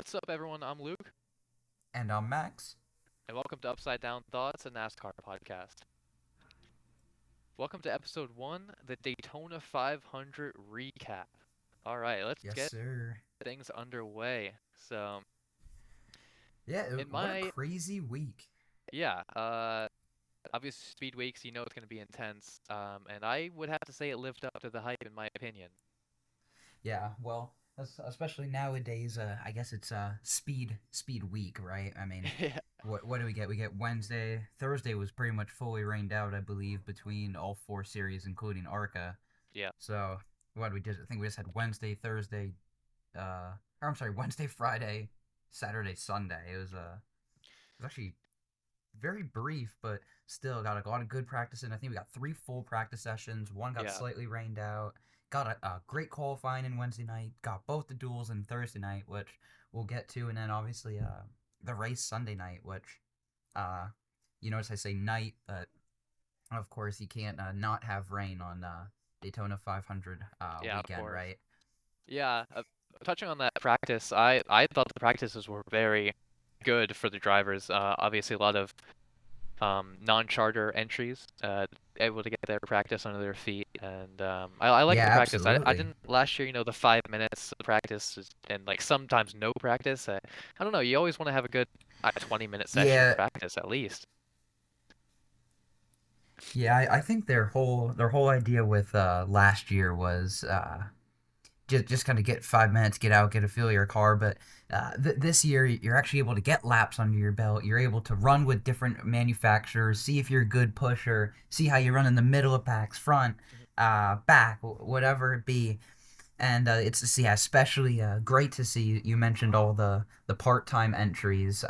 What's up, everyone? I'm Luke, And I'm Max. and welcome to Upside Down Thoughts, a NASCAR podcast. Welcome to episode one, the Daytona 500 recap. All right, let's Yes, get sir. things underway. So, Yeah, in what a my, crazy week. yeah, obvious speed weeks, you know it's going to be intense. And I would have to say it lived up to the hype, in my opinion. Yeah, well, especially nowadays, I guess it's speed week, right? I mean, Yeah, what do we get? We get Wednesday. Thursday was pretty much fully rained out, I believe, between all four series, including ARCA. yeah, So what we did, I think we just had Wednesday, Thursday, or I'm sorry, Wednesday, Friday, Saturday, Sunday. It was actually very brief, but still got a lot of good practice in. I think we got three full practice sessions. One got yeah, slightly rained out. Got a great qualifying in Wednesday night. Got both the duels in Thursday night, which we'll get to, and then obviously the race Sunday night, which uh you notice I say night, but of course you can't not have rain on Daytona 500 yeah, of weekend, course. right? Yeah, touching on that practice, I thought the practices were very good for the drivers. Obviously, a lot of non-charter entries, able to get their practice under their feet, and I like Yeah, the practice. I absolutely. didn't last year, the 5 minutes of practice and like sometimes no practice. I don't know. You always want to have a good 20-minute session of Yeah, practice at least. yeah. I think their whole idea with last year was just kind of get 5 minutes, get out, get a feel of your car. But this year, you're actually able to get laps under your belt. You're able to run with different manufacturers, see if you're a good pusher, see how you run in the middle of packs, front, Mhm. back, whatever it be. And it's yeah, especially great to see. You mentioned all the part time entries.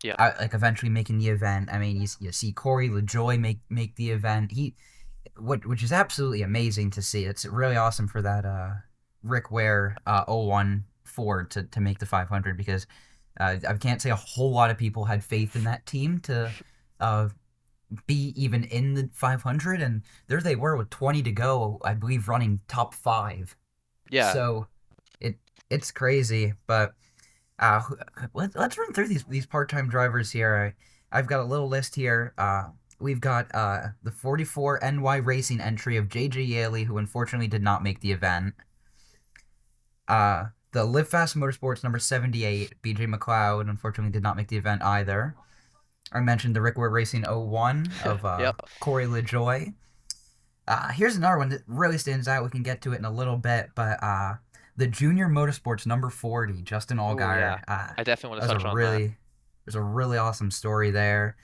Yeah, Like eventually making the event. I mean, you see Corey LaJoy make the event. Which is absolutely amazing to see. It's really awesome for that Rick Ware '01 Ford to make the 500 because I can't say a whole lot of people had faith in that team to uh, be even in the 500, and there they were with 20 to go, I believe, running top five. yeah. So it it's crazy, but uh, let's run through these part-time drivers here. I've got a little list here. We've got the 44 NY Racing entry of JJ Yaley, who unfortunately did not make the event. The Live Fast Motorsports number 78, BJ McLeod, unfortunately did not make the event either. I mentioned the Rick Ware Racing '01 of Yep. Corey LaJoy. Here's another one that really stands out. We can get to it in a little bit, but the Junior Motorsports number 40, Justin Oh yeah. Allgaier. I definitely want to That's a touch on that. really there's a really awesome story there.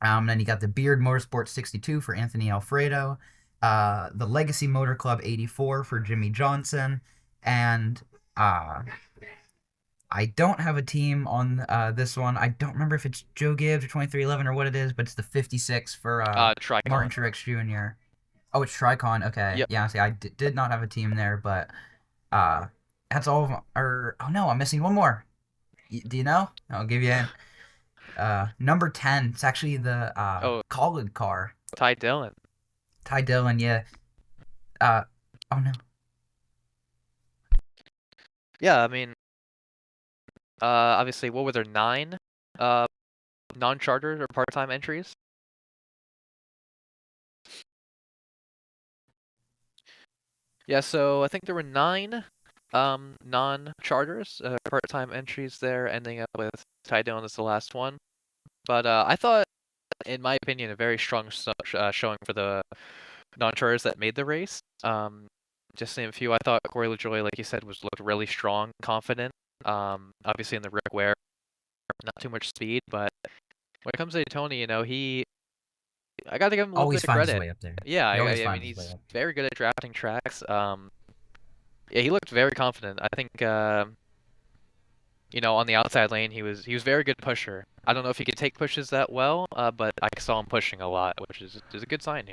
Then you got the Beard Motorsports 62 for Anthony Alfredo, the Legacy Motor Club 84 for Jimmy Johnson, and uh, I don't have a team on this one. I don't remember if it's Joe Gibbs or 2311 or what it is, but it's the 56 for Martin Tricon. Truex Jr. Oh, it's Tricon. Okay, Yep. yeah. See, did not have a team there, but uh, that's all of them. Or oh no, I'm missing one more. Do you know? I'll give you in. Number 10. It's actually the Oh, Collin car. Ty Dillon. Ty Dillon. Yeah. Uh, oh no. Yeah, I mean, obviously, what were there, nine non-chartered or part-time entries? Yeah, so I think there were nine non-charters, part-time entries there, ending up with Ty Dillon as the last one. But I thought, in my opinion, a very strong showing for the non-charters that made the race. Just to name a few, I thought Corey LaJoy, like you said, looked really strong, confident. Obviously in the Rick Ware, not too much speed, but when it comes to Tony, I got to give him a little Always bit of finds his credit. way up there. Yeah, He always I mean, finds his way he's up. very good at drafting tracks. Yeah, he looked very confident. I think, on the outside lane, he was very good pusher. I don't know if he could take pushes that well, but I saw him pushing a lot, which is a good sign.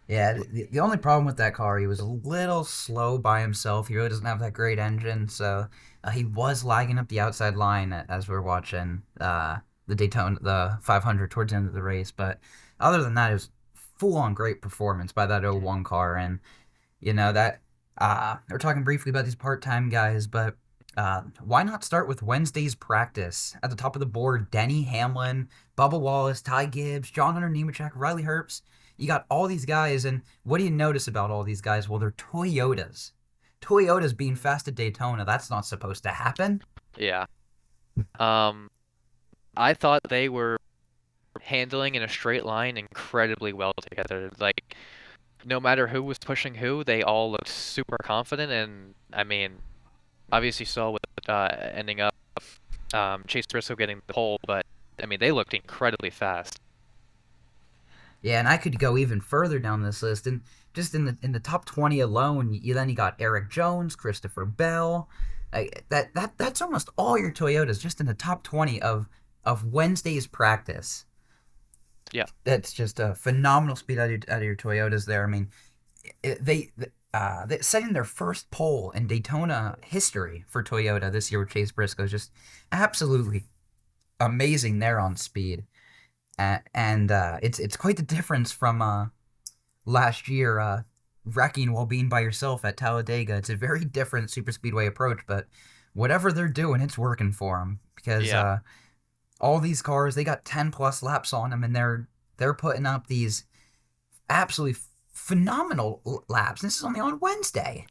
Yeah, the only problem with that car, he was a little slow by himself. He really doesn't have that great engine, so he was lagging up the outside line as we're watching the Daytona, the 500 towards the end of the race. But other than that, it was full on great performance by that Mhm. '01 car. And that we're talking briefly about these part time guys, but Why not start with Wednesday's practice? At the top of the board, Denny Hamlin, Bubba Wallace, Ty Gibbs, John Hunter Nemechek, Riley Herbst. You got all these guys, and what do you notice about all these guys? Well, they're Toyotas. Toyotas being fast at Daytona, that's not supposed to happen. Yeah. Um, I thought they were handling in a straight line incredibly well together. Like, no matter who was pushing who, they all looked super confident. And I mean, obviously saw with ending up Chase Briscoe getting the pole, but I mean, they looked incredibly fast. Yeah, and I could go even further down this list, and just in the top 20 alone, you got Eric Jones, Christopher Bell. That's almost all your Toyotas just in the top 20 of Wednesday's practice. Yeah. That's just a phenomenal speed out of your Toyotas there. I mean, they setting their first pole in Daytona history for Toyota this year with Chase Briscoe is just absolutely amazing there on speed. And it's quite the difference from last year wrecking while being by yourself at Talladega. It's a very different super speedway approach, but whatever they're doing, it's working for them because Yeah. all these cars they got 10 plus laps on them, and they're putting up these absolutely phenomenal laps. This is only on Wednesday.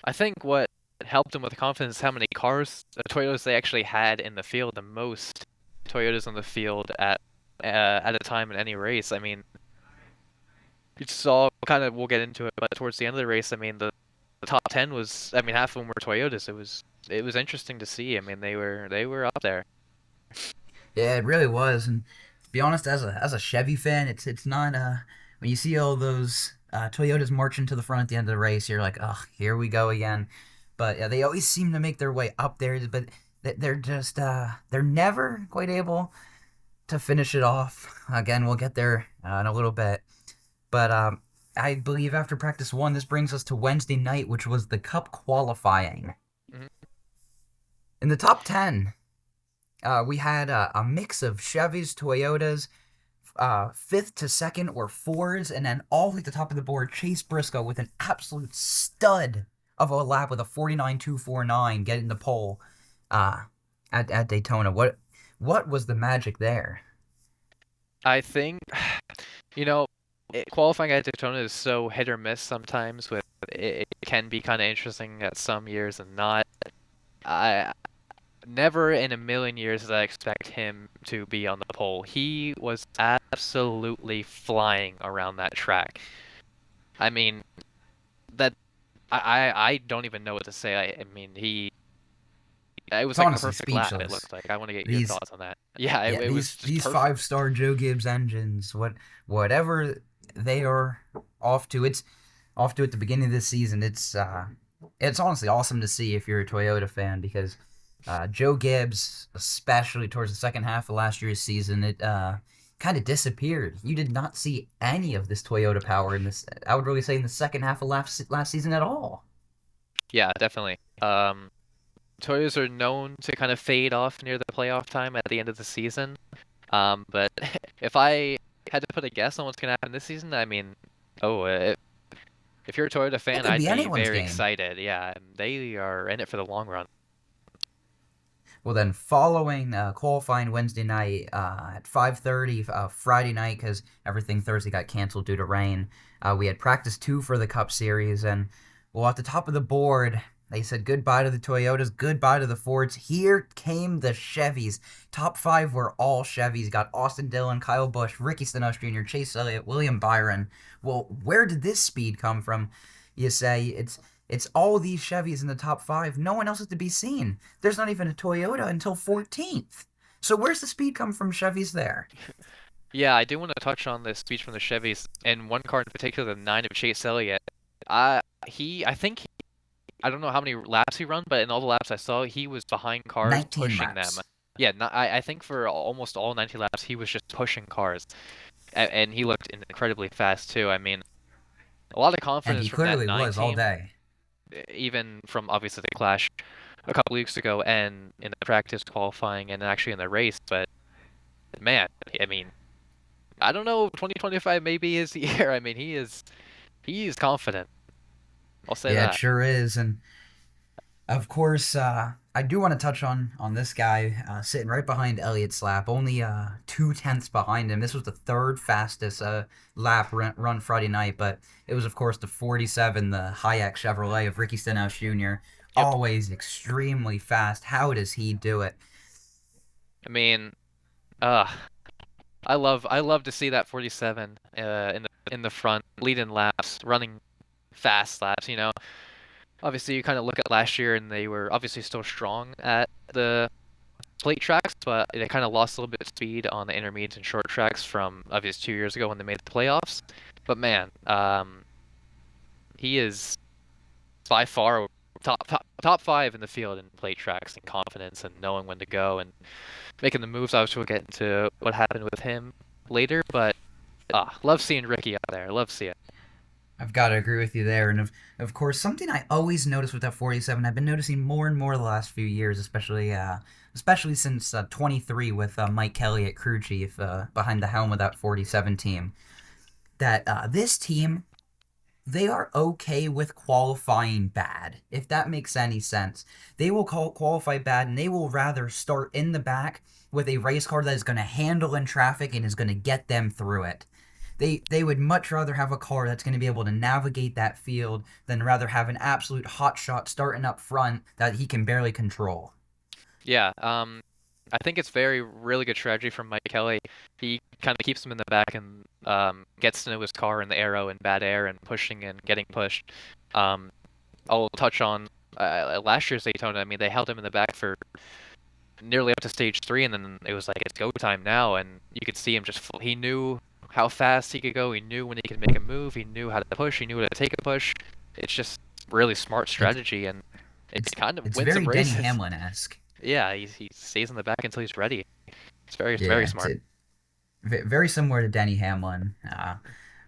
I think what helped them with confidence is how many cars, Toyotas they actually had in the field, the most Toyotas on the field at a time in any race. I mean, you saw kind of we'll get into it, but towards the end of the race, I mean the top 10 was I mean half of them were Toyotas. It was interesting to see. I mean they were up there. Yeah, it really was. And to be honest, as a Chevy fan, it's not when you see all those Toyotas marching to the front at the end of the race, you're like, oh, here we go again. But yeah, they always seem to make their way up there, but they're just they're never quite able to finish it off. Again, we'll get there in a little bit. But I believe after practice one, this brings us to Wednesday night, which was the Cup qualifying. Hmm. In the top 10, we had a mix of Chevys, Toyotas, fifth to second were Fords, and then all the way at the top of the board, Chase Briscoe with an absolute stud of a lap with a 49.249 getting the pole at Daytona. What was the magic there? I think you know qualifying at Daytona is so hit or miss sometimes. With it can be kind of interesting at some years and not. I never in a million years did I expect him to be on the pole. He was absolutely flying around that track. I mean, that I don't even know what to say. I mean, it was It's like a honestly perfect lap, it speechless. looked like. I want to get your These thoughts on that. Yeah, Yeah, it was just these perfect. 5-star Joe Gibbs engines, whatever they are off to, it's off to at the beginning of this season. It's honestly awesome to see if you're a Toyota fan because Joe Gibbs, especially towards the second half of last year's season, it kind of disappeared. You did not see any of this Toyota power in this. I would really say in the second half of last season at all. Yeah, definitely. Toyotas are known to kind of fade off near the playoff time at the end of the season. But if I had to put a guess on what's gonna happen this season, I mean, oh, if you're a Toyota It fan, could I'd be be anyone's very game. excited. Yeah, they are in it for the long run. Well, then following qualifying Wednesday night at 5:30 Friday night because everything Thursday got canceled due to rain. We had practice two for the Cup Series, and well, at the top of the board, they said goodbye to the Toyotas, goodbye to the Fords. Here came the Chevys. Top five were all Chevys. Got Austin Dillon, Kyle Busch, Ricky Stenhouse Jr., Chase Elliott, William Byron. Well, where did this speed come from? You say it's all these Chevys in the top five. No one else is to be seen. There's not even a Toyota until 14th. So where's the speed come from Chevys there? Yeah, I do want to touch on this speech from the Chevys, and one car in particular, the nine of Chase Elliott. I think I don't know how many laps he run, but in all the laps I saw, he was behind cars 19 pushing them. laps. Yeah, I think for almost all 90 laps, he was just pushing cars, and he looked incredibly fast too. I mean, a lot of And confidence he from that clearly nine was all team, day. even from obviously the clash a couple weeks ago, and in the practice qualifying, and actually in the race. But man, I mean, I don't know, 2025 may be his year. I mean, he is confident. I'll say Yeah, it that. sure is. And Of course, I do want to touch on this guy sitting right behind Elliott Slap, only 2/10 behind him. This was the third fastest lap run Friday night, but it was of course the 47, the Hayek Chevrolet of Ricky Stenhouse Jr. Yep. Always extremely fast. How does he do it? I mean, uh, I love to see that 47 in the front, leading laps, running fast laps. Obviously you kind of look at last year and they were obviously still strong at the plate tracks, but they kind of lost a little bit of speed on the intermediates and short tracks from obviously 2 years ago when they made the playoffs. But man, he is by far top five in the field in plate tracks and confidence and knowing when to go and making the moves. Obviously, we'll get into what happened with him later, but love seeing Ricky out there. Love seeing it. I've got to agree with you there. And of course, something I always notice with that 47, I've been noticing more and more the last few years, especially since 23 with Mike Kelly at crew chief behind the helm of that 47 team, that this team, they are okay with qualifying bad, if that makes any sense. They will qualify bad, and they will rather start in the back with a race car that is going to handle in traffic and is going to get them through it. They would much rather have a car that's going to be able to navigate that field than rather have an absolute hot shot starting up front that he can barely control. Yeah, I think it's really good strategy from Mike Kelly. He kind of keeps him in the back and gets to know his car in the aero and bad air and pushing and getting pushed. Um, I'll touch on last year's Daytona. I mean, they held him in the back for nearly up to stage three, and then it was like it's go time now, and you could see him he knew how fast he could go. He knew when he could make a move. He knew how to push. He knew how to take a push. It's just really smart It's strategy, and it it's kind of it's wins very some Denny races. Hamlin esque. Yeah, he stays in the back until he's ready. It's very Yeah, smart. very similar to Denny Hamlin.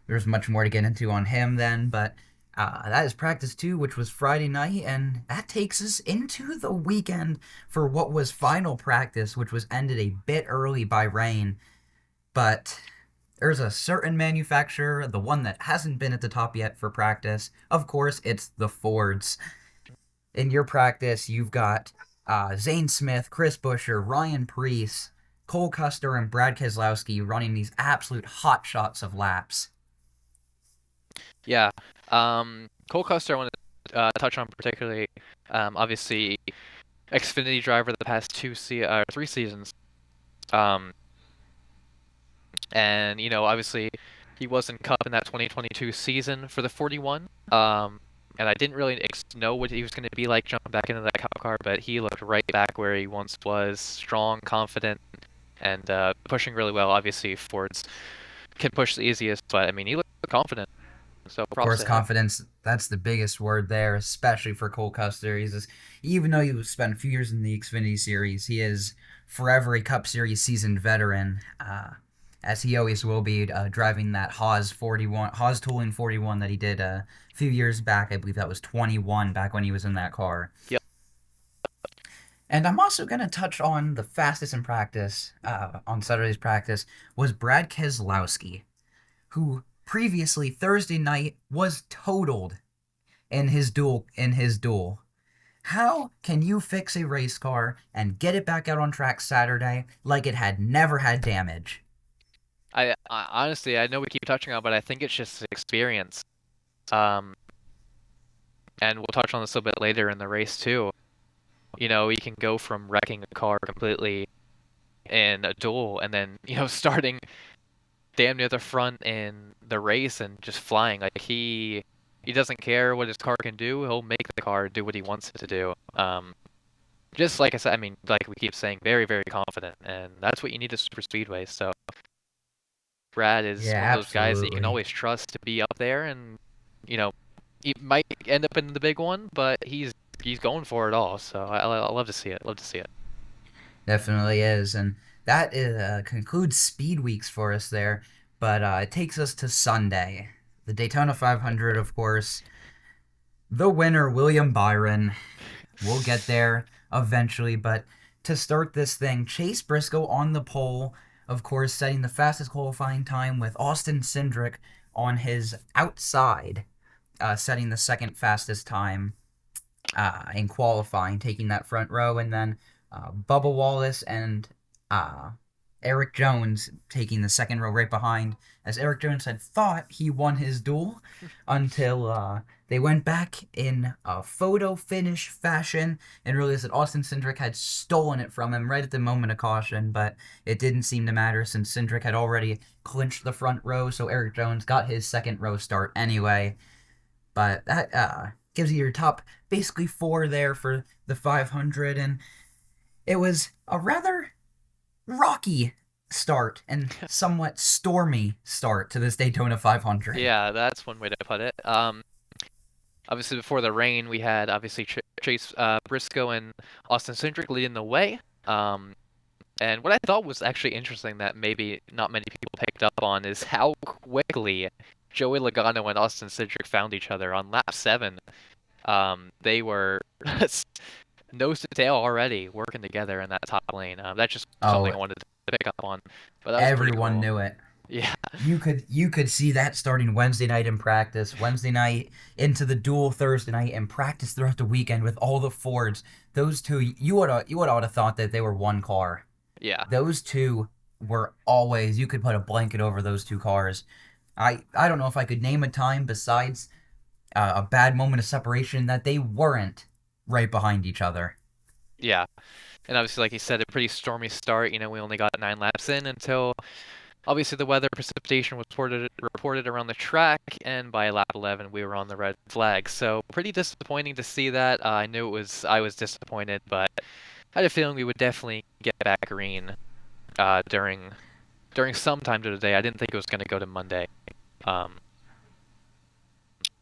There's much more to get into on him then, but that is practice two, which was Friday night, and that takes us into the weekend for what was final practice, which was ended a bit early by rain. But there's a certain manufacturer, the one that hasn't been at the top yet for practice. Of course, it's the Fords. In your practice, you've got Zane Smith, Chris Buescher, Ryan Preece, Cole Custer, and Brad Keselowski running these absolute hot shots of laps. Yeah. Cole Custer I want to touch on particularly. Obviously, Xfinity driver the past 3 seasons. Um, and obviously he was in Cup in that 2022 season for the 41. And I didn't really know what he was going to be like jumping back into that Cup car, but he looked right back where he once was, strong, confident, and pushing really well. Obviously, Fords can push the easiest, but I mean he looked confident. So Of props course, to him. confidence, that's the biggest word there, especially for Cole Custer. Even though he spent a few years in the Xfinity Series, he is forever a Cup Series seasoned veteran, as he always will be, driving that Haas Tooling 41 that he did a few years back. I believe that was 21 back when he was in that car. Yep. And I'm also going to touch on the fastest in practice, on Saturday's practice, was Brad Keselowski, who previously Thursday night was totaled in his duel. How can you fix a race car and get it back out on track Saturday like it had never had damage? I honestly I know we keep touching on, it, but I think it's just experience. Um, and we'll touch on this a little bit later in the race too. You can go from wrecking a car completely in a duel and then, starting damn near the front in the race and just flying. Like he doesn't care what his car can do. He'll make the car do what he wants it to do. Just like I said, I mean, like we keep saying, very, very confident, and that's what you need at super speedway. So Brad is Yeah, one of those guys that you can absolutely. always trust to be up there, and you know, he might end up in the big one, but he's going for it all. So I love to see it. Love to see it. Definitely is. And that concludes Speed Weeks for us there. But it takes us to Sunday. The Daytona 500, of course. The winner, William Byron. We'll get there eventually. But to start this thing, Chase Briscoe on the pole, of course, setting the fastest qualifying time with Austin Cindric on his outside, setting the second fastest time. in qualifying, taking that front row, and then Bubba Wallace and uh, Eric Jones taking the second row right behind, as Eric Jones had thought he won his duel until they went back in a photo finish fashion and realized that Austin Cindric had stolen it from him right at the moment of caution, but it didn't seem to matter since Cindric had already clinched the front row, so Eric Jones got his second row start anyway. But that gives you your top basically four there for the 500, and it was a rather rocky start and somewhat stormy start to this Daytona 500. Yeah, that's one way to put it. Obviously before the rain, we had obviously Chase Briscoe and Austin Cindric leading the way. And what I thought was actually interesting that maybe not many people picked up on is how quickly Joey Logano and Austin Cindric found each other on lap 7. They were nose to tail already working together in that top lane. That's just something Oh, I wanted to pick up on, but that was pretty everyone cool. knew it. Yeah, You could see that starting Wednesday night in practice, Wednesday night into the duel Thursday night, and practice throughout the weekend with all the Fords. Those two, you would have thought that they were one car. yeah, Those two were always, you could put a blanket over those two cars. I don't know if I could name a time besides a bad moment of separation that they weren't right behind each other. yeah. And obviously, like you said, a pretty stormy start. You know, we only got 9 laps in until obviously the weather precipitation was reported around the track, and by lap 11 we were on the red flag. So pretty disappointing to see that. I knew I was disappointed, but I had a feeling we would definitely get back green during some time of the day. I didn't think it was going to go to Monday. Um,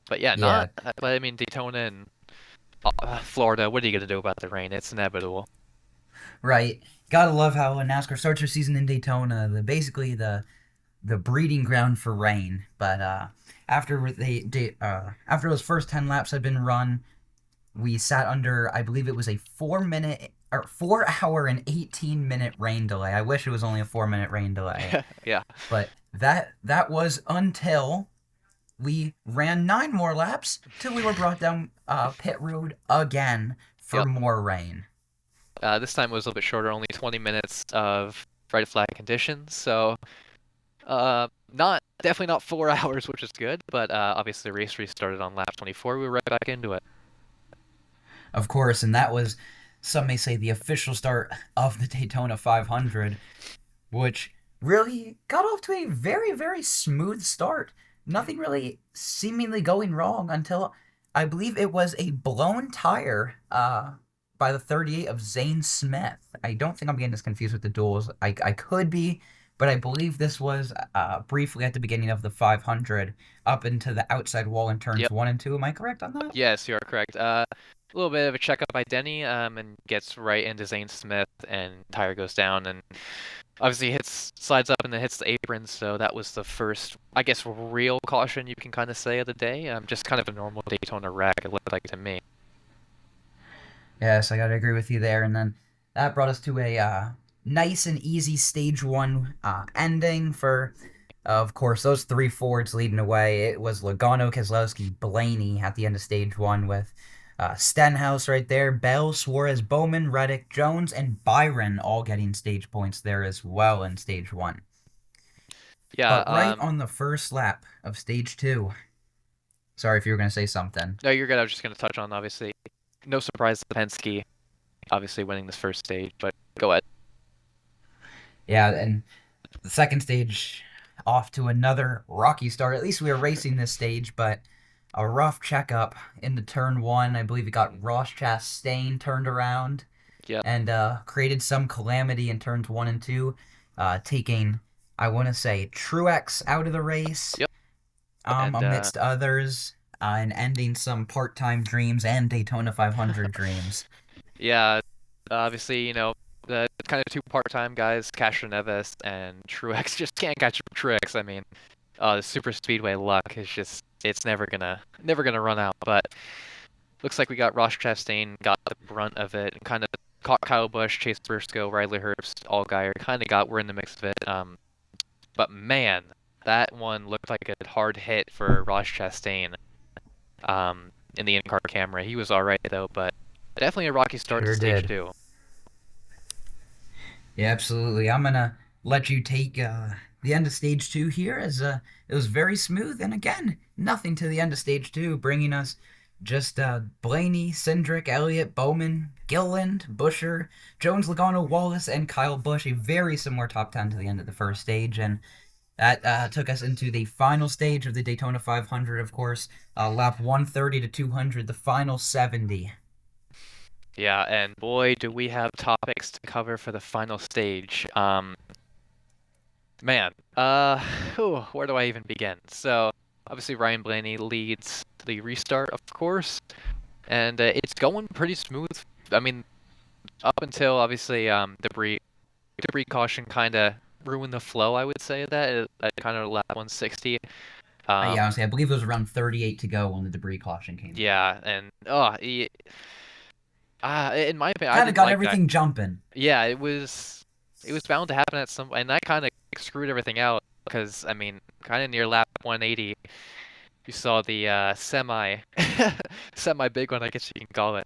but yeah, Yeah, not. But I mean, Daytona and Florida. What are you going to do about the rain? It's inevitable. right. Gotta love how NASCAR starts their season in Daytona, basically the breeding ground for rain. But after those first 10 laps had been run, we sat under, I believe it was a 4 minute or 4 hour and 18 minute rain delay. I wish it was only a 4 minute rain delay, Yeah. but that was until we ran 9 more laps till we were brought down pit road again for Yep. more rain. This time it was a little bit shorter, only 20 minutes of red flag conditions. So, not definitely not 4 hours, which is good. But obviously, the race restarted on lap 24. We were right back into it. Of course, and that was, some may say, the official start of the Daytona 500, which really got off to a very, very smooth start. Nothing really seemingly going wrong until I believe it was a blown tire by the 38 of Zane Smith. I don't think I'm getting this confused with the duels. I could be, but I believe this was briefly at the beginning of the 500 up into the outside wall in turns Yep. 1 and 2. Am I correct on that? Yes, you are correct. A little bit of a checkup by Denny, and gets right into Zane Smith, and tire goes down, and obviously slides up and then hits the apron. So that was the first, I guess, real caution you can kind of say of the day. Just kind of a normal Daytona wreck, it looked like to me. Yes, I gotta agree with you there. And then that brought us to a nice and easy stage one ending for, of course, those three Fords leading away. It was Logano, Keselowski, Blaney at the end of stage one with Stenhouse right there, Bell, Suarez, Bowman, Reddick, Jones, and Byron all getting stage points there as well in stage one. Yeah. But right on the first lap of stage two, sorry if you were going to say something. No, you're good. I was just going to touch on, obviously, no surprise that Penske obviously winning this first stage, but go ahead. Yeah, and the second stage off to another rocky start. At least we were racing this stage, but a rough checkup into turn one. I believe it got Ross Chastain turned around Yep. and created some calamity in turns one and two, taking, I want to say, Truex out of the race, Yep. And amidst others, and ending some part-time dreams and Daytona 500 dreams. yeah, obviously, you know, the kind of two part-time guys, Castro Neves and Truex, just can't catch Truex. I mean, the super speedway luck is just, it's never gonna run out. But looks like we got Ross Chastain got the brunt of it and kind of caught Kyle Busch, Chase Briscoe, Riley Herbst, Allgaier, kind of we're in the mix of it. But man, that one looked like a hard hit for Ross Chastain. in the in-car camera. He was all right though, but definitely a rocky start to Sure stage did. two. Yeah, absolutely. I'm gonna let you take the end of stage two here, as it was very smooth, and again, nothing to the end of stage two, bringing us just Blaney, Cindric, Elliott, Bowman, Gilliland, Busher, Jones, Logano, Wallace, and Kyle Busch. A very similar top 10 to the end of the first stage, and that took us into the final stage of the Daytona 500, of course. Lap 130 to 200, the final 70. Yeah, and boy, do we have topics to cover for the final stage. Man, where do I even begin? So, obviously Ryan Blaney leads the restart, of course, and it's going pretty smooth. I mean, up until obviously debris caution kind of ruined the flow. I would say that at kind of lap 160. Yeah, Um, honestly, I believe it was around 38 to go when the debris caution came in. yeah, and in my opinion, I Kind of didn't got like that. everything jumping. Yeah, it was bound to happen at some, and that kind of screwed everything out because I mean, kind of near lap 180, you saw the semi big one, I guess you can call it.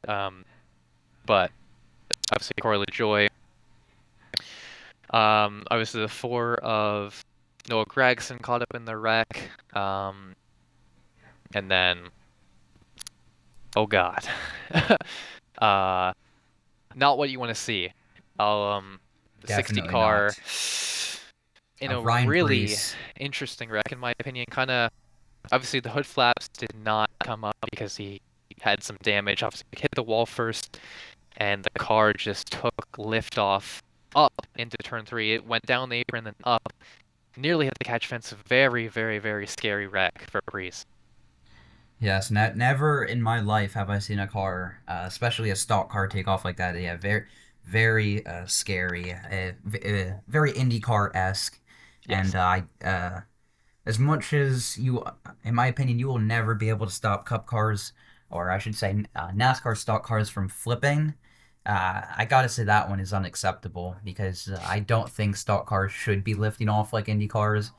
But obviously Corey LaJoy, obviously the four of Noah Gragson caught up in the wreck, and then oh god, uh, not what you want to see. I'll the 60 Definitely car not. in a Ryan really Preece. interesting wreck, in my opinion. Kind of, obviously, the hood flaps did not come up because he had some damage. Obviously, he hit the wall first, and the car just took lift off up into turn three. It went down the apron, then up, nearly hit the catch fence. Very, very, very scary wreck for Breeze. Yes, never in my life have I seen a car, especially a stock car, take off like that. Yeah, very, very scary. Very IndyCar esque, Yes. and as much as you, in my opinion, you will never be able to stop Cup cars, or I should say, NASCAR stock cars from flipping. I gotta say that one is unacceptable because I don't think stock cars should be lifting off like Indy cars,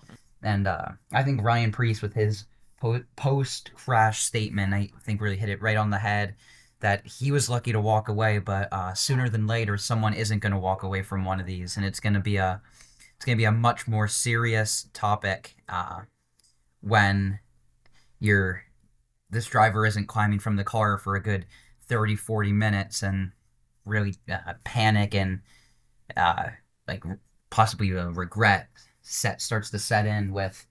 and I think Ryan Preece with his post crash statement, I think really hit it right on the head. That he was lucky to walk away, but sooner than later, someone isn't going to walk away from one of these, and it's going to be a much more serious topic when you're this driver isn't climbing from the car for a good 30, 40 minutes and really panic and uh, like possibly a regret starts to set in with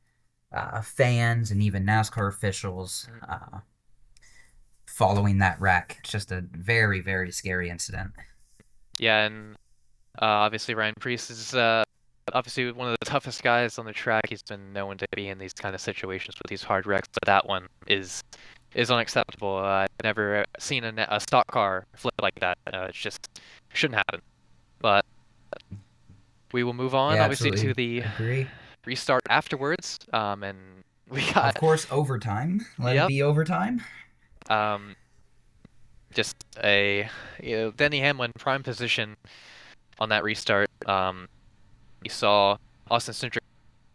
fans and even NASCAR officials Mhm. following that wreck. It's just a very, very scary incident. Yeah, and obviously Ryan Preece is obviously one of the toughest guys on the track. He's been known to be in these kind of situations with these hard wrecks, but that one is unacceptable. I've never seen a stock car flip like that. It's just shouldn't happen. But we will move on, Yeah, obviously, to absolutely the agree. restart afterwards. And we Of got course, overtime. Let it yep, be overtime. um, just a Denny Hamlin prime position on that restart. You saw Austin Cindric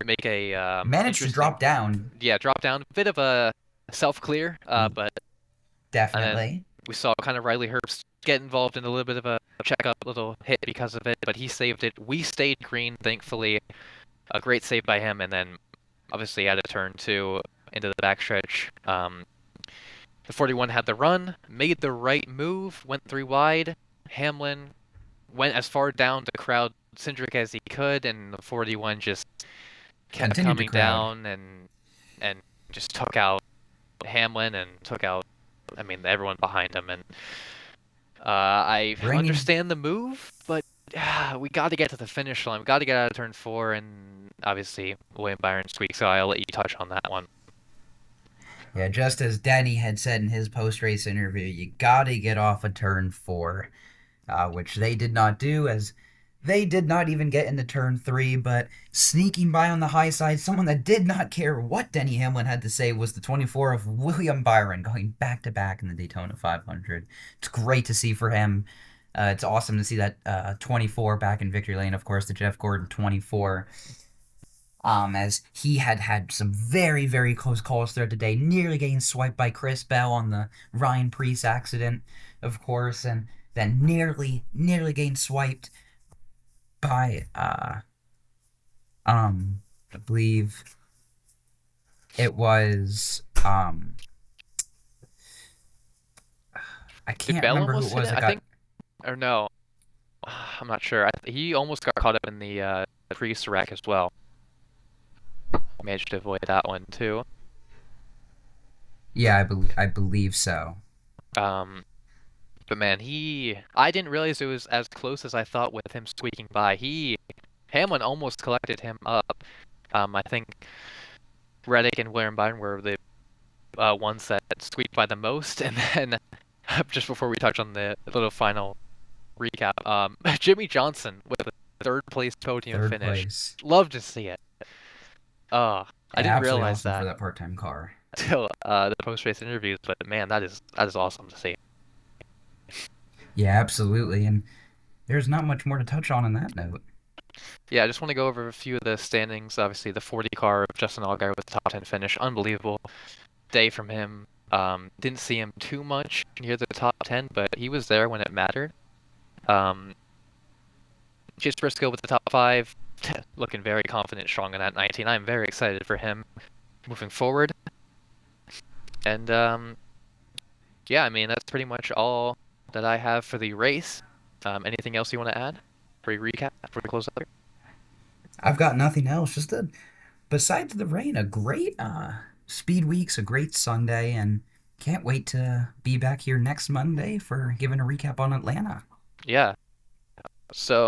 make a Managed to interesting, drop down. yeah, drop down, bit of a self clear, but and then Definitely. we saw kind of Riley Herbst get involved in a little bit of a checkup, little hit because of it, but he saved it. We stayed green, thankfully. A great save by him, and then obviously out of turn two into the backstretch. The 41 had the run, made the right move, went three wide. Hamlin went as far down to crowd Cindric as he could, and the 41 just kept Continued to coming crowd. down and just took out Hamlin and took out, I mean, everyone behind him. And I Bringing understand the move, but we got to get to the finish line. We got to get out of turn four, and obviously William Byron squeaked. So I'll let you touch on that one. Yeah, just as Denny had said in his post race interview, you gotta get off of turn four, which they did not do, as they did not even get into turn three. But sneaking by on the high side, someone that did not care what Denny Hamlin had to say was the 24 of William Byron, going back to back in the Daytona 500. It's great to see for him. It's awesome to see that 24 back in victory lane. Of course, the Jeff Gordon 24. as he had had some very, very close calls throughout the day, nearly getting swiped by Chris Bell on the Ryan Preece accident, of course, and then nearly getting swiped by, I believe it was, I Did can't Bell remember who it almost hit was it? that I got, think, or no, I'm not sure. He almost got caught up in the Priest wreck as well. Managed to avoid that one too. yeah, I believe so. Um, but man, I didn't realize it was as close as I thought with him squeaking by. Hamlin almost collected him up. I think Reddick and William Byron were the ones that squeaked by the most, and then just before we touch on the little final recap, Jimmy Johnson with a third place podium Third finish. place. Love to see it. I didn't Absolutely realize awesome for that that part-time car. until the post-race interviews, but man, that is awesome to see. Yeah, absolutely. And there's not much more to touch on that note. Yeah, I just want to go over a few of the standings. Obviously, the 40 car of Justin Allgaier with the top 10 finish, unbelievable day from him. Didn't see him too much near the top 10, but he was there when it mattered. Um, Chase Briscoe with the top 5, looking very confident, strong in that 19. I'm very excited for him moving forward. And yeah, I mean, that's pretty much all that I have for the race. Anything else you want to add? For recap, before we close up here? I've got nothing else. Just besides the rain, a great speed week's a great Sunday, and can't wait to be back here next Monday for giving a recap on Atlanta. Yeah. So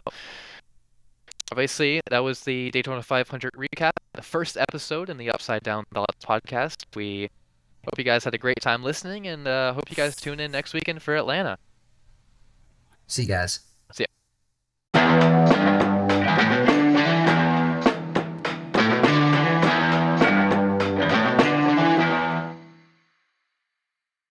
obviously, that was the Daytona 500 recap, the first episode in the Upside Down Thoughts podcast. We hope you guys had a great time listening, and hope you guys tune in next weekend for Atlanta. See you guys.